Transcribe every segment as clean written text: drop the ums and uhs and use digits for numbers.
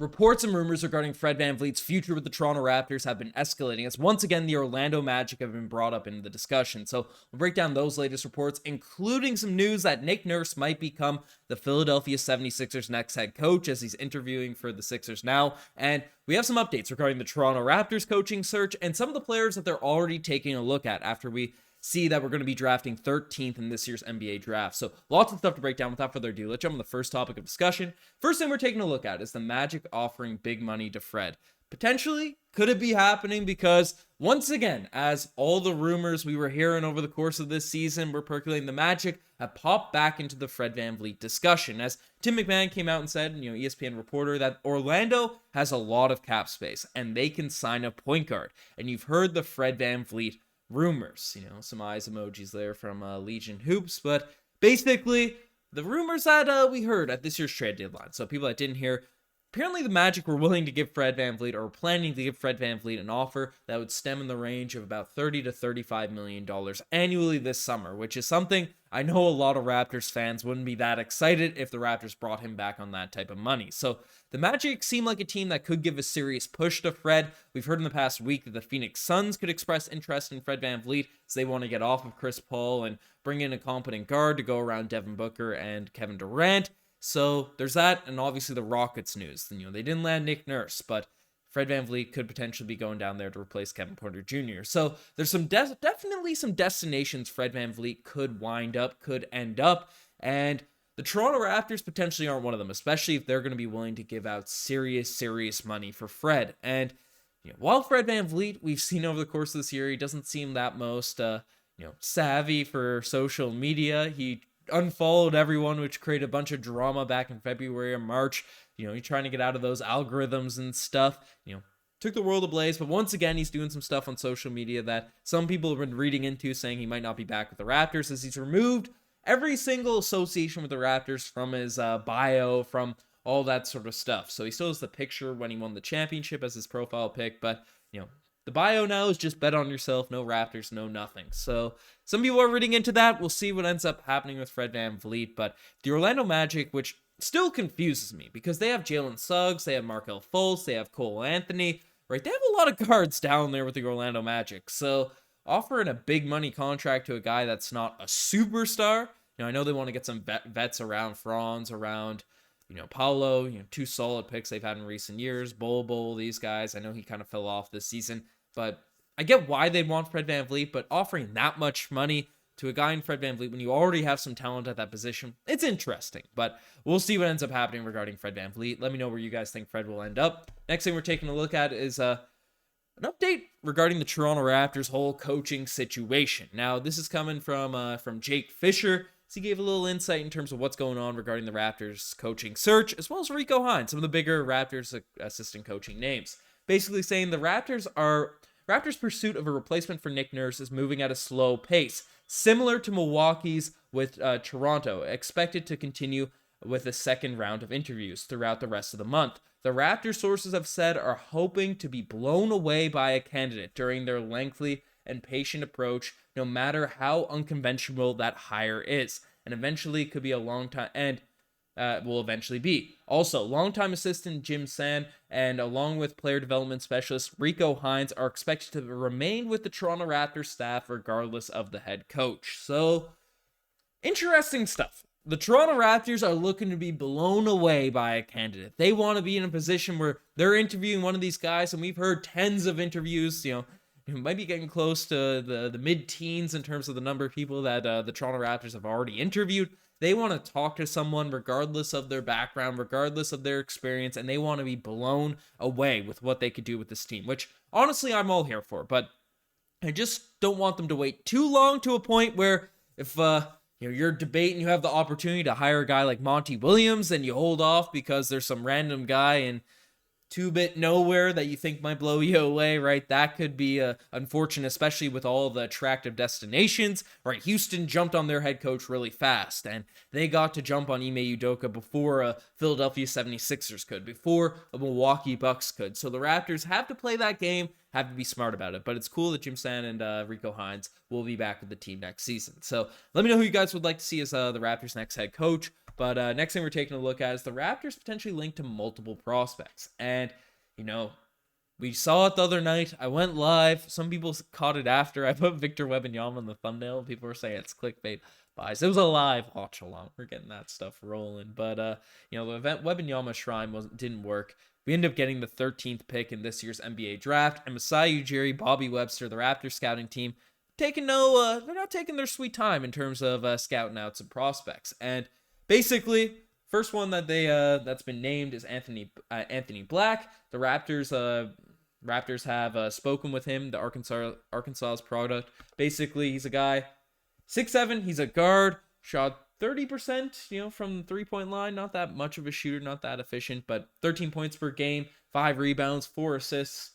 Reports and rumors regarding Fred VanVleet's future with the Toronto Raptors have been escalating as once again the Orlando Magic have been brought up in the discussion. So we'll break down those latest reports, including some news that Nick Nurse might become the Philadelphia 76ers next head coach as he's interviewing for the Sixers now. And we have some updates regarding the Toronto Raptors coaching search and some of the players that they're already taking a look at after we see that we're going to be drafting 13th in this year's NBA draft. So lots of stuff to break down. Without further ado, let's jump on the first topic of discussion. First thing we're taking a look at is the Magic offering big money to Fred. Potentially, could it be happening? Because once again, as all the rumors we were hearing over the course of this season were percolating, the Magic have popped back into the Fred VanVleet discussion. As Tim McMahon came out and said, ESPN reporter, that Orlando has a lot of cap space and they can sign a point guard. And you've heard the Fred VanVleet rumors, some eyes emojis there from Legion Hoops, but basically the rumors that we heard at this year's trade deadline. So people that didn't hear, apparently the Magic were willing to give Fred VanVleet, or planning to give Fred VanVleet, an offer that would stem in the range of about $30 to $35 million annually this summer, which is something I know a lot of Raptors fans wouldn't be that excited if the Raptors brought him back on that type of money. So the Magic seem like a team that could give a serious push to Fred. We've heard in the past week that the Phoenix Suns could express interest in Fred VanVleet as they want to get off of Chris Paul and bring in a competent guard to go around Devin Booker and Kevin Durant. So there's that, and obviously the Rockets news. They didn't land Nick Nurse, but Fred VanVleet could potentially be going down there to replace Kevin Porter Jr. So there's some definitely some destinations Fred VanVleet could end up, and the Toronto Raptors potentially aren't one of them, especially if they're going to be willing to give out serious money for Fred. And while Fred VanVleet, we've seen over the course of this year, he doesn't seem that most savvy for social media. He unfollowed everyone, which created a bunch of drama back in February or March. He's trying to get out of those algorithms and stuff. Took the world ablaze, but once again, he's doing some stuff on social media that some people have been reading into, saying he might not be back with the Raptors, as he's removed every single association with the Raptors from his bio, from all that sort of stuff. So he still has the picture when he won the championship as his profile pic, but the bio now is just bet on yourself, no Raptors, no nothing. So some people are reading into that. We'll see what ends up happening with Fred VanVleet, but the Orlando Magic, which still confuses me because they have Jalen Suggs, they have Markelle Fultz, they have Cole Anthony, right? They have a lot of guards down there with the Orlando Magic. So offering a big money contract to a guy that's not a superstar, I know they want to get some vets around Franz, around Paolo, two solid picks they've had in recent years. Bol, these guys. I know he kind of fell off this season, but I get why they'd want Fred VanVleet, but offering that much money to a guy in Fred VanVleet when you already have some talent at that position, it's interesting. But we'll see what ends up happening regarding Fred VanVleet. Let me know where you guys think Fred will end up. Next thing we're taking a look at is an update regarding the Toronto Raptors' whole coaching situation. Now, this is coming from Jake Fisher. So he gave a little insight in terms of what's going on regarding the Raptors coaching search, as well as Rico Hines, some of the bigger Raptors assistant coaching names. Basically saying the Raptors' pursuit of a replacement for Nick Nurse is moving at a slow pace, similar to Milwaukee's with Toronto, expected to continue with a second round of interviews throughout the rest of the month. The Raptors, sources have said, are hoping to be blown away by a candidate during their lengthy and patient approach, no matter how unconventional that hire is, and eventually could be a long time, and will eventually be. Also, longtime assistant Jim San, and along with player development specialist Rico Hines, are expected to remain with the Toronto Raptors staff regardless of the head coach. So, interesting stuff. The Toronto Raptors are looking to be blown away by a candidate. They want to be in a position where they're interviewing one of these guys, and we've heard tens of interviews, might be getting close to the mid-teens in terms of the number of people that the Toronto Raptors have already interviewed. They want to talk to someone regardless of their background, regardless of their experience, and they want to be blown away with what they could do with this team, which honestly I'm all here for, but I just don't want them to wait too long to a point where if you're debating, you have the opportunity to hire a guy like Monty Williams, and you hold off because there's some random guy in two-bit nowhere that you think might blow you away, right? That could be unfortunate, especially with all the attractive destinations, right? Houston jumped on their head coach really fast, and they got to jump on Ime Udoka before Philadelphia 76ers could, before the Milwaukee Bucks could. So the Raptors have to play that game, have to be smart about it. But it's cool that Jim Sand and Rico Hines will be back with the team next season. So let me know who you guys would like to see as the Raptors' next head coach. But next thing we're taking a look at is the Raptors potentially linked to multiple prospects. And, we saw it the other night. I went live. Some people caught it after. I put Victor Wembanyama on the thumbnail. People were saying it's clickbait buys. It was a live watch along. We're getting that stuff rolling. But, the event Wembanyama Shrine didn't work. We ended up getting the 13th pick in this year's NBA draft. And Masai Ujiri, Bobby Webster, the Raptors scouting team, they're not taking their sweet time in terms of scouting out some prospects. And basically, first one that that's been named is Anthony Black. The Raptors have spoken with him, the Arkansas's product. Basically, he's a guy 6'7", he's a guard, shot 30%, from the three-point line. Not that much of a shooter, not that efficient, but 13 points per game, 5 rebounds, 4 assists.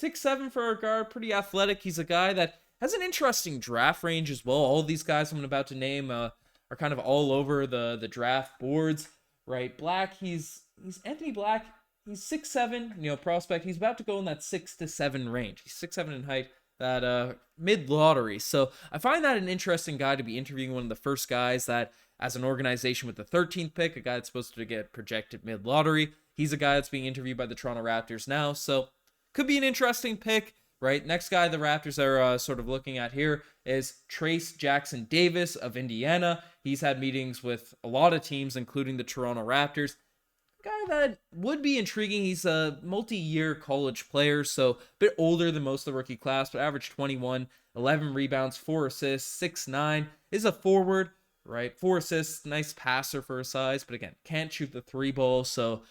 6'7" for a guard, pretty athletic. He's a guy that has an interesting draft range as well. All these guys I'm about to name are kind of all over the draft boards, right? Black, he's Anthony Black. He's 6'7", prospect. He's about to go in that 6 to 7 range. He's 6'7" in height, that mid-lottery. So I find that an interesting guy to be interviewing, one of the first guys that, as an organization with the 13th pick, a guy that's supposed to get projected mid-lottery. He's a guy that's being interviewed by the Toronto Raptors now, so could be an interesting pick, right? Next guy the Raptors are sort of looking at here is Trace Jackson Davis of Indiana. He's had meetings with a lot of teams, including the Toronto Raptors. Guy that would be intriguing. He's a multi-year college player, so a bit older than most of the rookie class, but averaged 21, 11 rebounds, 4 assists, 6'9", is a forward, right? 4 assists, nice passer for his size, but again, can't shoot the 3 ball, so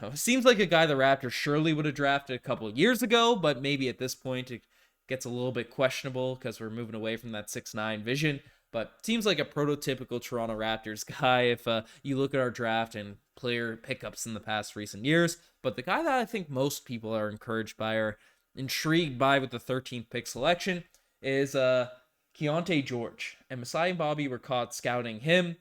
it seems like a guy the Raptors surely would have drafted a couple of years ago, but maybe at this point it gets a little bit questionable because we're moving away from that 6'9" vision. But seems like a prototypical Toronto Raptors guy if you look at our draft and player pickups in the past recent years. But the guy that I think most people are encouraged by or intrigued by with the 13th pick selection is Keontae George. And Masai and Bobby were caught scouting him.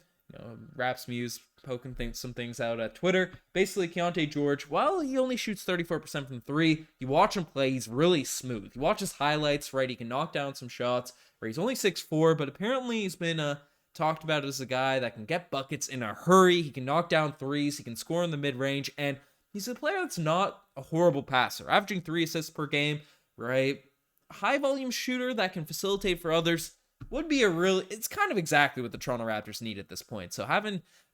Raps Muse poking some things out at Twitter. Basically, Keontae George, while he only shoots 34% from 3, you watch him play, he's really smooth. You watch his highlights, right? He can knock down some shots. Where he's only 6'4", but apparently he's been talked about as a guy that can get buckets in a hurry. He can knock down threes. He can score in the mid-range, and he's a player that's not a horrible passer, averaging 3 assists per game, right? High-volume shooter that can facilitate for others would be it's kind of exactly what the Toronto Raptors need at this point. So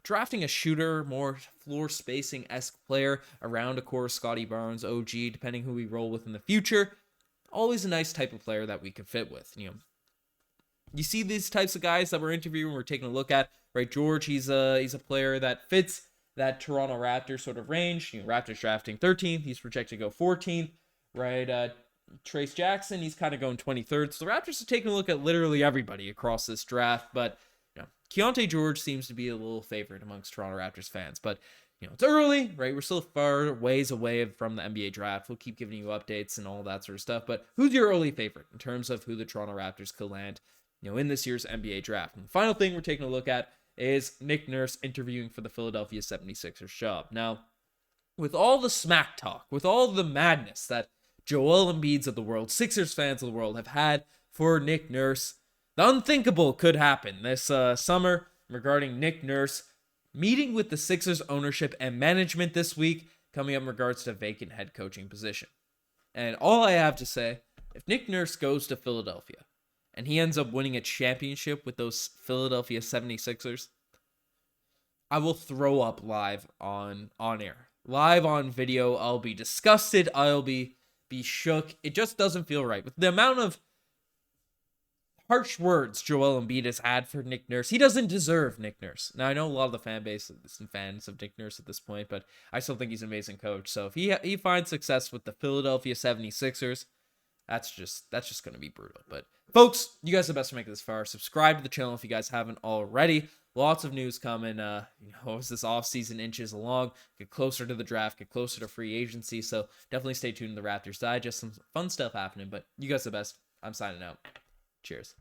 drafting a shooter, more floor spacing-esque player around a core Scotty Barnes, OG, depending who we roll with in the future, always a nice type of player that we could fit with, You see these types of guys that we're interviewing, we're taking a look at, right? George, he's a player that fits that Toronto Raptors sort of range. Raptors drafting 13th, he's projected to go 14th, right? Trace Jackson, he's kind of going 23rd. So the Raptors are taking a look at literally everybody across this draft, but Keontae George seems to be a little favorite amongst Toronto Raptors fans. But it's early, right? We're still far ways away from the NBA draft. We'll keep giving you updates and all that sort of stuff. But who's your early favorite in terms of who the Toronto Raptors could land in this year's NBA draft? And the final thing we're taking a look at is Nick Nurse interviewing for the Philadelphia 76ers job. Now, with all the smack talk, with all the madness that Joel Embiid's of the world, Sixers fans of the world have had for Nick Nurse, the unthinkable could happen this summer regarding Nick Nurse meeting with the Sixers ownership and management this week, coming up in regards to vacant head coaching position. And all I have to say, if Nick Nurse goes to Philadelphia, and he ends up winning a championship with those Philadelphia 76ers, I will throw up live on air. Live on video, I'll be disgusted, I'll be shook. It just doesn't feel right. With the amount of harsh words Joel Embiid has had for Nick Nurse, he doesn't deserve Nick Nurse. Now, I know a lot of the fan base and fans of Nick Nurse at this point, but I still think he's an amazing coach. So if he finds success with the Philadelphia 76ers, that's just going to be brutal. But folks, you guys are the best to make it this far. Subscribe to the channel if you guys haven't already. Lots of news coming. As this offseason inches along, get closer to the draft, get closer to free agency. So definitely stay tuned to the Raptors Digest. Some fun stuff happening. But you guys are the best. I'm signing out. Cheers.